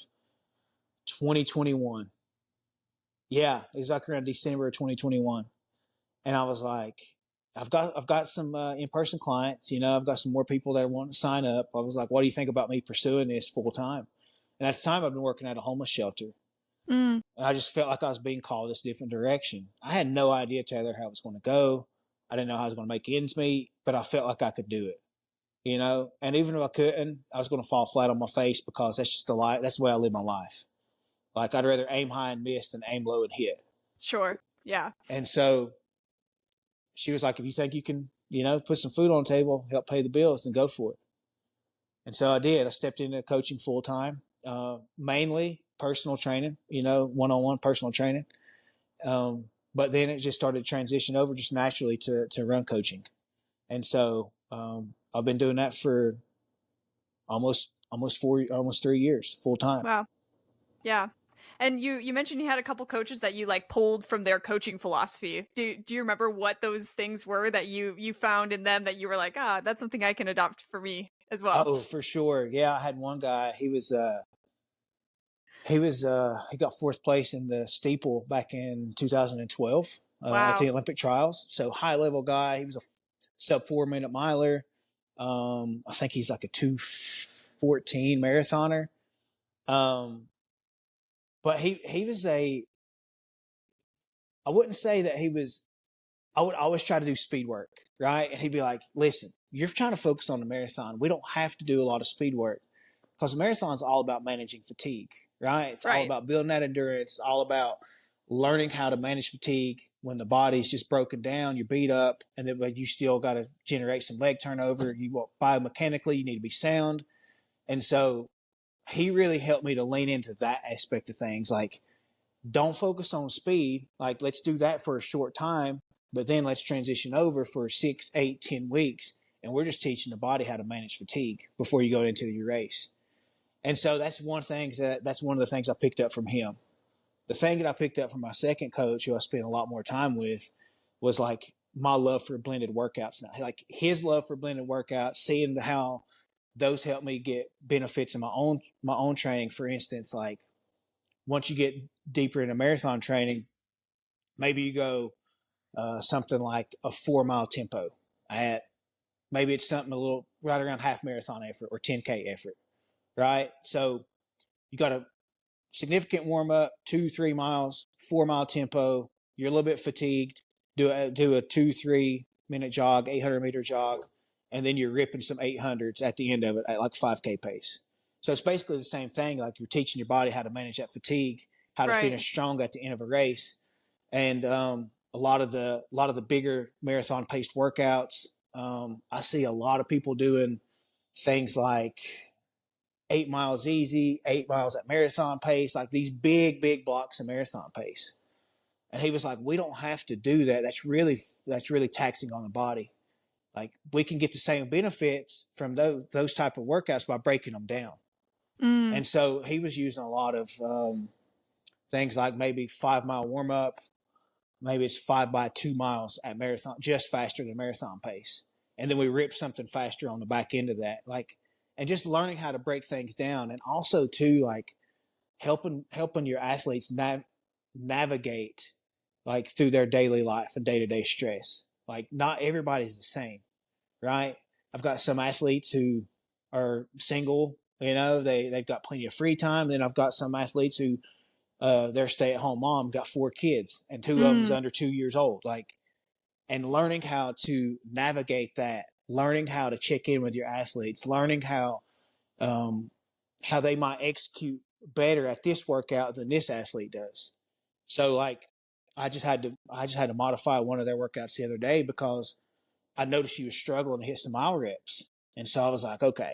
[SPEAKER 2] 2021. Yeah, it was like around December of 2021. And I was like, I've got some in-person clients, you know, I've got some more people that want to sign up. I was like, what do you think about me pursuing this full time? And at the time I've been working at a homeless shelter.
[SPEAKER 1] Mm.
[SPEAKER 2] And I just felt like I was being called this different direction. I had no idea, Taylor, how it was going to go. I didn't know how I was going to make ends meet, but I felt like I could do it, you know? And even if I couldn't, I was going to fall flat on my face because that's just the life. That's the way I live my life. Like I'd rather aim high and miss than aim low and hit.
[SPEAKER 1] Sure. Yeah.
[SPEAKER 2] And so she was like, if you think you can, you know, put some food on the table, help pay the bills, then go for it. And so I did. I stepped into coaching full time, mainly personal training, you know, one-on-one personal training. But then it just started to transition over just naturally to run coaching. And so I've been doing that for almost 3 years full time.
[SPEAKER 1] Wow. Yeah. And you mentioned you had a couple coaches that you like pulled from their coaching philosophy. Do you remember what those things were that you found in them that you were like, that's something I can adopt for me as well?
[SPEAKER 2] Oh, for sure. Yeah, I had one guy. He got fourth place in the steeple back in 2012 at
[SPEAKER 1] Wow.
[SPEAKER 2] the Olympic trials. So high level guy. He was a sub 4 minute miler. I think he's like a 2:14 marathoner. But he was I wouldn't say that he was. I would always try to do speed work, right? And he'd be like, "Listen, you're trying to focus on the marathon. We don't have to do a lot of speed work because the marathon's all about managing fatigue, right? It's all
[SPEAKER 1] Right.
[SPEAKER 2] about building that endurance, all about learning how to manage fatigue when the body's just broken down, you're beat up, and then you still got to generate some leg turnover. You biomechanically, you need to be sound." And so he really helped me to lean into that aspect of things. Like, don't focus on speed. Like, let's do that for a short time, but then let's transition over for 6, 8, 10 weeks. And we're just teaching the body how to manage fatigue before you go into your race. And so that's one of the things I picked up from him. The thing that I picked up from my second coach, who I spent a lot more time with, was like my love for blended workouts. Now, like his love for blended workouts, seeing how those help me get benefits in my own training. For instance, like once you get deeper into marathon training, maybe you go something like a 4 mile tempo at maybe it's something a little right around half marathon effort or 10K effort, right? So you got a significant warm up, 2-3 miles, 4 mile tempo. You're a little bit fatigued. Do a 2-3 minute jog, 800-meter jog, and then you're ripping some 800s at the end of it at like 5K pace. So it's basically the same thing. Like you're teaching your body how to manage that fatigue, how to
[SPEAKER 1] Right.
[SPEAKER 2] finish strong at the end of a race, and a lot of the bigger marathon paced workouts. I see a lot of people doing things like 8 miles easy, 8 miles at marathon pace, like these big blocks of marathon pace. And he was like, we don't have to do that. That's really taxing on the body. Like we can get the same benefits from those type of workouts by breaking them down.
[SPEAKER 1] Mm.
[SPEAKER 2] And so he was using a lot of things like maybe 5 mile warm up, maybe it's 5 by 2 miles at marathon, just faster than marathon pace. and then we rip something faster on the back end of that. Like, and just learning how to break things down, and also too, like helping your athletes navigate like through their daily life and day-to-day stress. Like, not everybody's the same, right? I've got some athletes who are single, they've got plenty of free time. Then I've got some athletes who their stay-at-home mom got 4 kids and two of them's
[SPEAKER 1] Mm.
[SPEAKER 2] under 2 years old. Like, and learning how to navigate that, learning how to check in with your athletes, learning um, how they might execute better at this workout than this athlete does. So like, I just had to modify one of their workouts the other day because I noticed she was struggling to hit some mile reps, and so I was like, okay,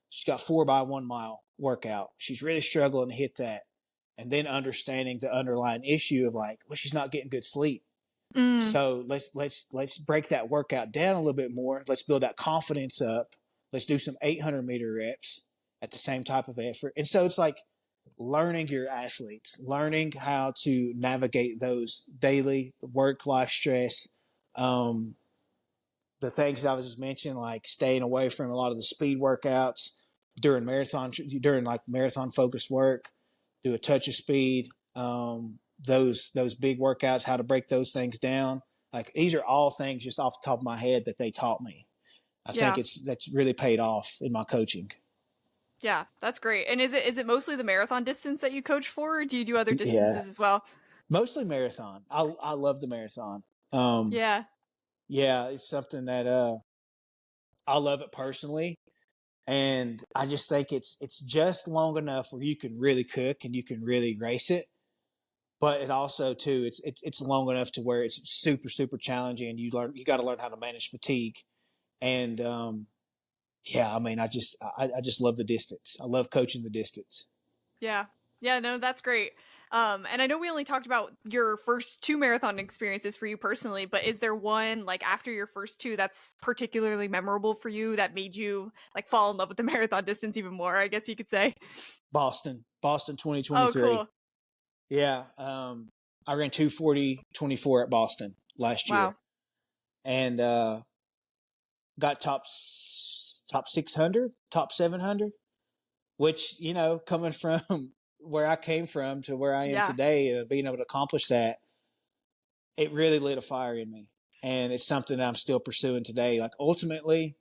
[SPEAKER 2] she's got 4x1 mile workout. She's really struggling to hit that, and then understanding the underlying issue of like, well, she's not getting good sleep.
[SPEAKER 1] Mm.
[SPEAKER 2] So let's break that workout down a little bit more. Let's build that confidence up. Let's do some 800-meter reps at the same type of effort. And so it's like learning your athletes, learning how to navigate those daily work life stress. The things that I was just mentioning, like staying away from a lot of the speed workouts during like marathon focused work, do a touch of speed. Those big workouts, how to break those things down. Like, these are all things just off the top of my head that they taught me. I think
[SPEAKER 1] Yeah.
[SPEAKER 2] that's really paid off in my coaching.
[SPEAKER 1] Yeah, that's great. And is it mostly the marathon distance that you coach for, or do you do other
[SPEAKER 2] Yeah,
[SPEAKER 1] distances as well?
[SPEAKER 2] mostly marathon. I love the marathon. Um,
[SPEAKER 1] Yeah.
[SPEAKER 2] yeah, it's something that I love it personally, and I just think it's just long enough where you can really cook and you can really race it, but it also too it's long enough to where it's super challenging, and you got to learn how to manage fatigue. And yeah, I mean, I just love the distance. I love coaching the distance.
[SPEAKER 1] Yeah. Yeah, no, that's great. And I know we only talked about your first two marathon experiences for you personally, but is there one like after your first two that's particularly memorable for you that made you like fall in love with the marathon distance even more, I guess you could say?
[SPEAKER 2] Boston
[SPEAKER 1] Oh,
[SPEAKER 2] 2023.
[SPEAKER 1] cool.
[SPEAKER 2] Yeah, I ran 2:40:24 at Boston last year,
[SPEAKER 1] Wow.
[SPEAKER 2] and got top 600, top 700. Which, coming from where I came from to where I am
[SPEAKER 1] Yeah.
[SPEAKER 2] today, and being able to accomplish that, it really lit a fire in me, and it's something that I'm still pursuing today. Like, ultimately,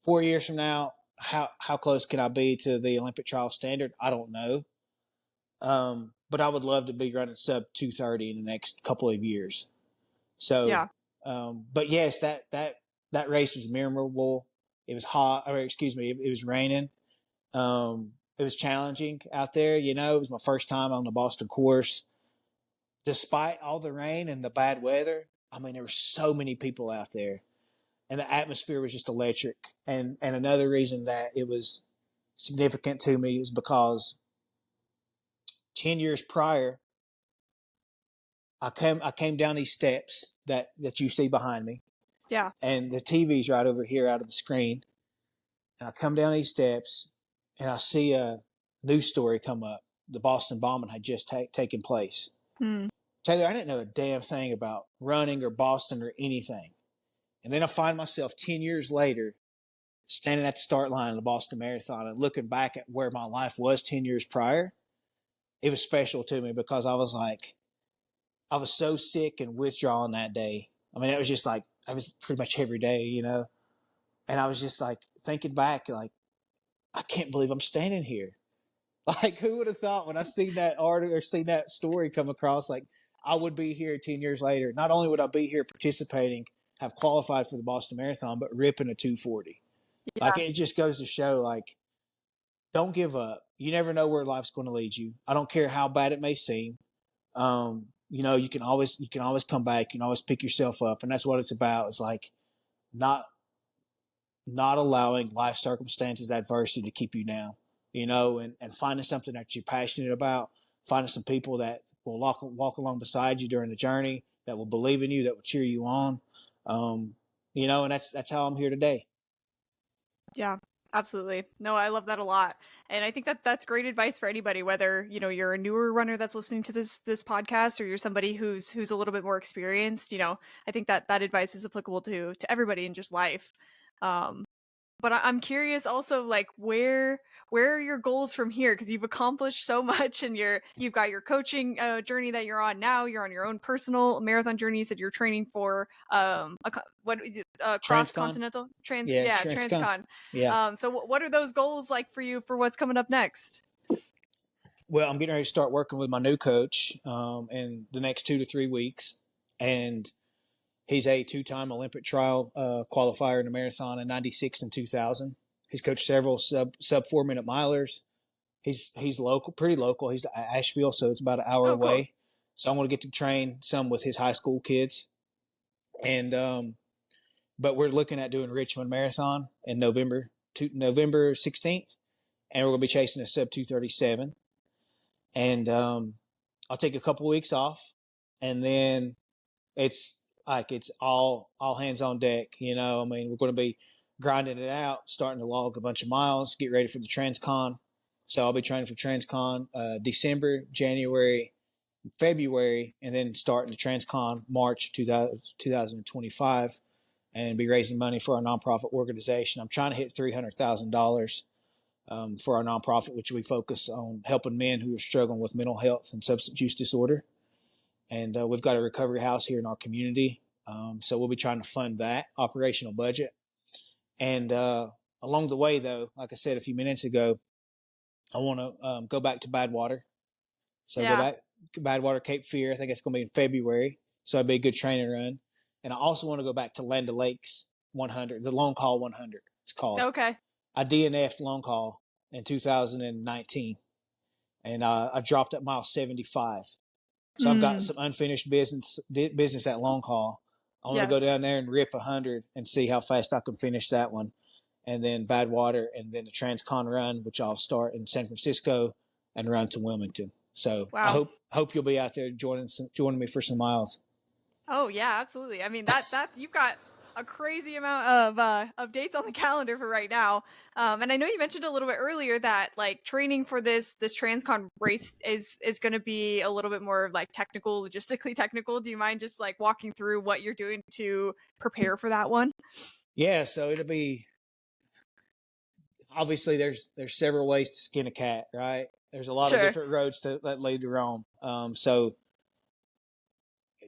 [SPEAKER 2] 4 years from now, how close can I be to the Olympic trial standard? I don't know. But I would love to be running sub 230 in the next couple of years. So,
[SPEAKER 1] Yeah.
[SPEAKER 2] but yes, that race was memorable. It was hot, or excuse me, it was raining. It was challenging out there. It was my first time on the Boston course. Despite all the rain and the bad weather, I mean, there were so many people out there, and the atmosphere was just electric. And another reason that it was significant to me is because 10 years prior, I came down these steps that you see behind me,
[SPEAKER 1] Yeah.
[SPEAKER 2] and the TV's right over here out of the screen. And I come down these steps, and I see a news story come up. The Boston bombing had just taken place.
[SPEAKER 1] Hmm.
[SPEAKER 2] Taylor, I didn't know a damn thing about running or Boston or anything. And then I find myself 10 years later standing at the start line of the Boston Marathon and looking back at where my life was 10 years prior. It was special to me because I was so sick and withdrawing that day. I mean, it was just like, I was pretty much every day. And I was just like thinking back, like, I can't believe I'm standing here. Like, who would have thought when I seen that article or seen that story come across, like, I would be here 10 years later. Not only would I be here participating, have qualified for the Boston Marathon, but ripping a 240. Like,
[SPEAKER 1] Yeah.
[SPEAKER 2] it just goes to show, like, don't give up. You never know where life's going to lead you. I don't care how bad it may seem. You can always come back. You can always pick yourself up. And that's what it's about. It's like not not allowing life circumstances, adversity to keep you down, and finding something that you're passionate about, finding some people that will walk along beside you during the journey, that will believe in you, that will cheer you on. Um, and that's how I'm here today.
[SPEAKER 1] Yeah, absolutely. No, I love that a lot. And I think that that's great advice for anybody, whether, you're a newer runner that's listening to this podcast or you're somebody who's a little bit more experienced, I think that that advice is applicable to everybody in just life. Um, but I'm curious also, like, where are your goals from here? Because you've accomplished so much, and you've got your coaching journey that you're on now. You're on your own personal marathon journeys that you're training for. What cross
[SPEAKER 2] Transcon.
[SPEAKER 1] continental
[SPEAKER 2] Yeah, Transcon.
[SPEAKER 1] transcon.
[SPEAKER 2] Yeah.
[SPEAKER 1] So what are those goals like for you for what's coming up next?
[SPEAKER 2] Well, I'm getting ready to start working with my new coach in the next 2 to 3 weeks, and he's a two-time Olympic trial qualifier in the marathon in '96 and 2000. He's coached several sub 4 minute milers. He's local, pretty local. He's Asheville, so it's about an hour
[SPEAKER 1] Oh, cool.
[SPEAKER 2] away. So I'm going to get to train some with his high school kids, and but we're looking at doing Richmond Marathon in November 16th, and we're going to be chasing a sub 237. And I'll take a couple weeks off, and then it's all hands on deck. You know, I mean, we're going to be grinding it out, starting to log a bunch of miles, get ready for the Transcon. So I'll be training for Transcon December, January, February, and then starting the Transcon March 2025, and be raising money for our nonprofit organization. I'm trying to hit $300,000 for our nonprofit, which we focus on helping men who are struggling with mental health and substance use disorder. And we've got a recovery house here in our community. So we'll be trying to fund that operational budget. And along the way, though, like I said a few minutes ago, I want to go back to Badwater. So go
[SPEAKER 1] Yeah.
[SPEAKER 2] back to Badwater, Cape Fear. I think it's going to be in February. So it'll be a good training run. And I also want to go back to Land O'Lakes 100, the Long Call 100, it's called.
[SPEAKER 1] Okay.
[SPEAKER 2] I DNF'd Long Call in 2019, and I dropped at mile 75. So I've got
[SPEAKER 1] Mm,
[SPEAKER 2] some unfinished business at Long Haul. I want to go
[SPEAKER 1] yes.
[SPEAKER 2] down there and rip 100 and see how fast I can finish that one. And then Badwater, and then the Transcon run, which I'll start in San Francisco and run to Wilmington. So I
[SPEAKER 1] Wow.
[SPEAKER 2] hope you'll be out there joining me for some miles.
[SPEAKER 1] Oh yeah, absolutely. I mean that's you've got a crazy amount of dates on the calendar for right now. And I know you mentioned a little bit earlier that like training for this Transcon race is going to be a little bit more like technical, logistically technical. Do you mind just like walking through what you're doing to prepare for that one?
[SPEAKER 2] Yeah, so it'll be obviously there's several ways to skin a cat, right? There's a lot of
[SPEAKER 1] Sure.
[SPEAKER 2] different roads that lead to Rome. So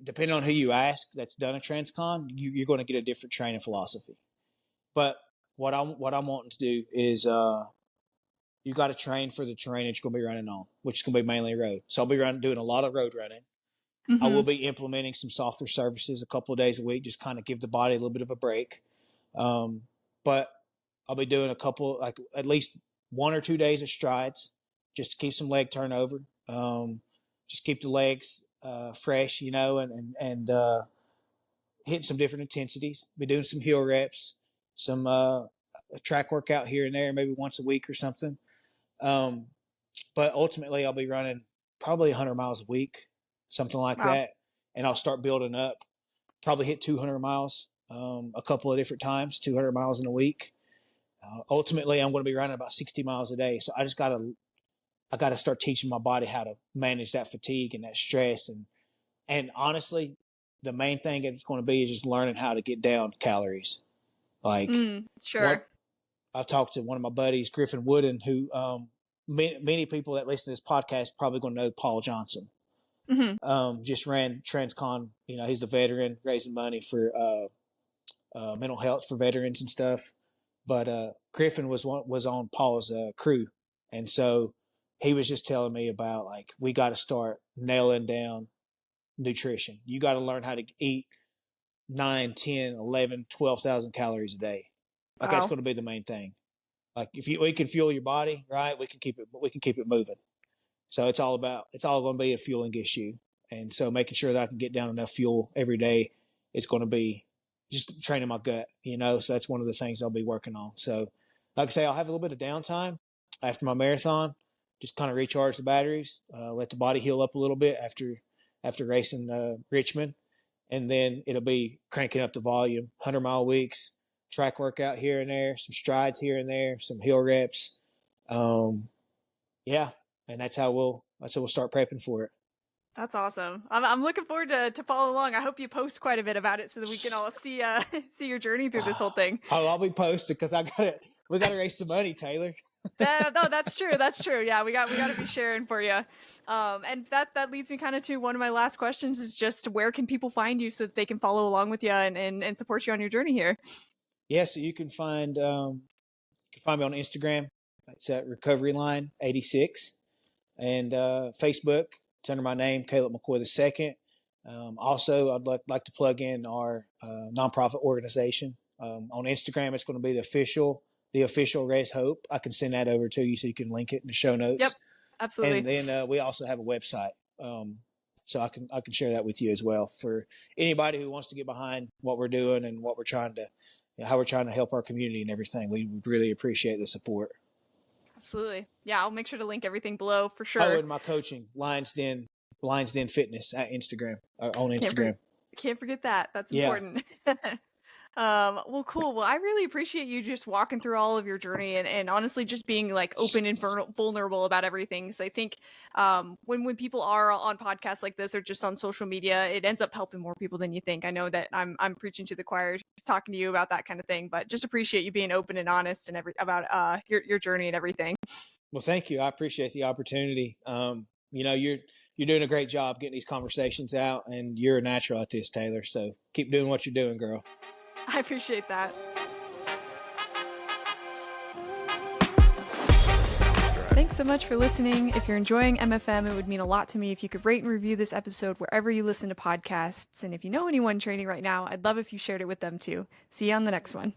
[SPEAKER 2] depending on who you ask that's done a transcon, you're going to get a different training philosophy. But what I'm wanting to do is you got to train for the terrain that you're going to be running on, which is going to be mainly road. So I'll be doing a lot of road running. I will
[SPEAKER 1] Mhm.
[SPEAKER 2] be implementing some softer services a couple of days a week, just kind of give the body a little bit of a break. But I'll be doing a couple, like at least 1 or 2 days of strides, just to keep some leg turnover. Just keep the legs fresh, you know, and hitting some different intensities. Be doing some heel reps, some a track workout here and there, maybe once a week or something. Um, but ultimately, I'll be running probably 100 miles a week, something like
[SPEAKER 1] Wow.
[SPEAKER 2] that, and I'll start building up. Probably hit 200 miles a couple of different times, 200 miles in a week. Ultimately, I'm going to be running about 60 miles a day. So I got to start teaching my body how to manage that fatigue and that stress. And honestly, the main thing it's going to be is just learning how to get down calories. Like
[SPEAKER 1] Sure.
[SPEAKER 2] what I talked to one of my buddies, Griffin Wooden, who many people that listen to this podcast probably going to know Paul Johnson.
[SPEAKER 1] Mhm.
[SPEAKER 2] Just ran Transcon. You know, he's the veteran raising money for mental health for veterans and stuff. But Griffin was on Paul's crew, and so he was just telling me about like we got to start nailing down nutrition. You got to learn how to eat 9, 10, 11, 12,000 calories a day. Like that's
[SPEAKER 1] Wow.
[SPEAKER 2] going to be the main thing. Like if we can fuel your body, right? We can keep it moving. So it's all going to be a fueling issue. And so making sure that I can get down enough fuel every day is going to be just training my gut, you know. So that's one of the things I'll be working on. So like I say, I'll have a little bit of downtime after my marathon, just kind of recharge the batteries, let the body heal up a little bit after racing Richmond, and then it'll be cranking up the volume, 100-mile weeks, track workout here and there, some strides here and there, some hill reps. Yeah, and that's how we'll start prepping for it.
[SPEAKER 1] That's awesome. I'm looking forward to follow along. I hope you post quite a bit about it so that we can all see see your journey through this whole thing.
[SPEAKER 2] Oh, I'll be posted because we gotta raise some money, Taylor.
[SPEAKER 1] No, that's true. That's true. Yeah, we got to be sharing for you. And that leads me kind of to one of my last questions is just where can people find you so that they can follow along with you and support you on your journey here?
[SPEAKER 2] Yeah, so you can find me on Instagram. It's at Recovery Line 86, and Facebook. It's under my name, Kallup McCoy II. Also, I'd like to plug in our nonprofit organization. On Instagram, it's going to be the official Raise Hope. I can send that over to you so you can link it in the show
[SPEAKER 1] Yep,
[SPEAKER 2] notes. And
[SPEAKER 1] absolutely.
[SPEAKER 2] then we also have a website, so I can share that with you as well for anybody who wants to get behind what we're doing and what we're trying to, how we're trying to help our community and everything. We would really appreciate the support.
[SPEAKER 1] Absolutely. Yeah, I'll make sure to link everything below for
[SPEAKER 2] Oh,
[SPEAKER 1] sure.
[SPEAKER 2] and my coaching, Lions Den Fitness at Instagram, on
[SPEAKER 1] Can't for,
[SPEAKER 2] Instagram.
[SPEAKER 1] can't forget that. That's
[SPEAKER 2] Yeah.
[SPEAKER 1] important. Well, cool. Well, I really appreciate you just walking through all of your journey and honestly just being like open and vulnerable about everything. Because I think when people are on podcasts like this or just on social media, it ends up helping more people than you think. I know that I'm preaching to the choir talking to you about that kind of thing, but just appreciate you being open and honest and about your journey and everything.
[SPEAKER 2] Well, thank you. I appreciate the opportunity. You're doing a great job getting these conversations out, and you're a natural at this, Taylor. So keep doing what you're doing, girl.
[SPEAKER 1] I appreciate that. Thanks so much for listening. If you're enjoying MFM, it would mean a lot to me if you could rate and review this episode wherever you listen to podcasts. And if you know anyone training right now, I'd love if you shared it with them too. See you on the next one.